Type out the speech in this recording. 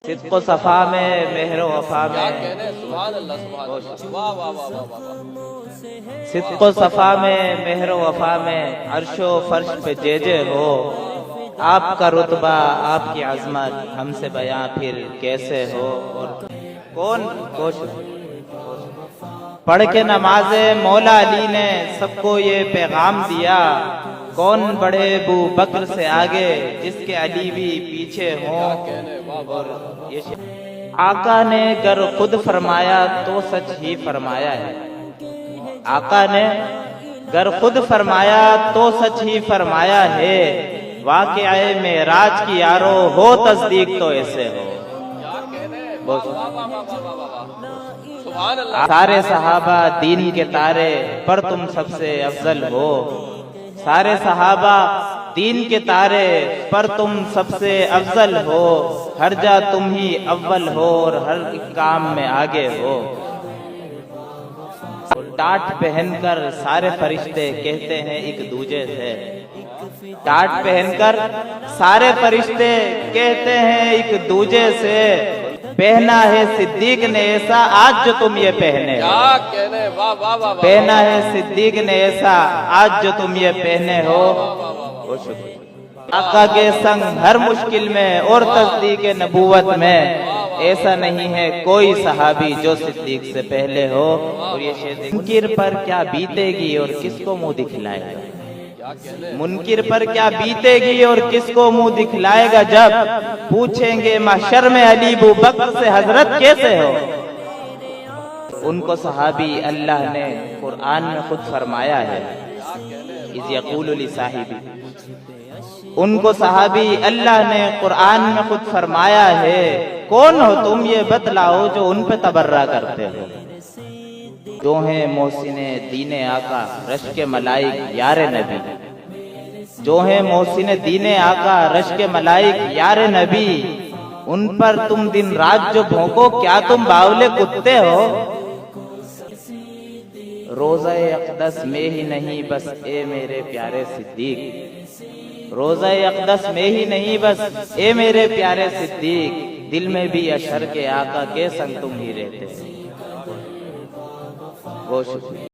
صدق و صفا میں مہر و وفا میں سبحان اللہ سبحان اللہ واہ واہ واہ واہ واہ صدق و صفا میں مہر و وفا میں عرش و فرش پہ جے ہو آپ کا رتبہ آپ کی عظمت ہم سے بیاں پھر کیسے ہو اور کون پڑھ کے نماز مولا علی نے سب کو یہ پیغام دیا کون بڑے ابو بکر سے آگے جس کے علی بھی پیچھے ہوں اور آقا نے گر خود فرمایا تو سچ ہی فرمایا ہے آقا نے گر خود فرمایا تو سچ ہی فرمایا ہے واقعہ معراج کی یارو ہو تصدیق تو ایسے ہو سارے صحابہ دین کے تارے پر تم سب سے افضل ہو سارے صحابہ دین کے تارے پر تم سب سے افضل ہو ہر جا تم ہی اول ہو اور ہر ایک کام میں آگے ہو ٹاٹ پہن کر سارے فرشتے کہتے ہیں ایک دوجے سے ٹاٹ پہن کر سارے فرشتے کہتے ہیں ایک دوجے سے پہنا ہے صدیق نے ایسا آج جو تم یہ پہنے ہو پہنا ہے صدیق نے ایسا آج جو تم یہ پہنے ہو آقا کے سنگ ہر مشکل میں اور تصدیق نبوت میں ایسا نہیں ہے کوئی صحابی جو صدیق سے پہلے ہو اور یہ شیخ منکر پر کیا بیتے گی اور کس کو منہ دکھلائے گا منکر پر کیا بیتے گی اور کس کو منہ دکھلائے گا جب پوچھیں گے محشر میں علی ابو بکر سے حضرت کیسے ہو ان کو صحابی اللہ نے قرآن میں خود فرمایا ہے اذ یقول لصاحبہ ان کو صحابی اللہ نے قرآن میں خود فرمایا ہے کون ہو تم یہ بتلاؤ جو ان پہ تبرہ کرتے ہو جو ہیں محسن دین آقا رشک ملائک یار نبی جو ہیں محسن دین آقا رشک ملائک یار نبی ان پر تم دن رات جو بھونکو کیا تم باولے کتے ہو روزہ اقدس میں ہی نہیں بس اے میرے پیارے صدیق روزہ اقدس میں ہی نہیں بس اے میرے پیارے صدیق دل میں بھی اشر کے آقا کے سنگ تم ہی رہتے وہ شکریہ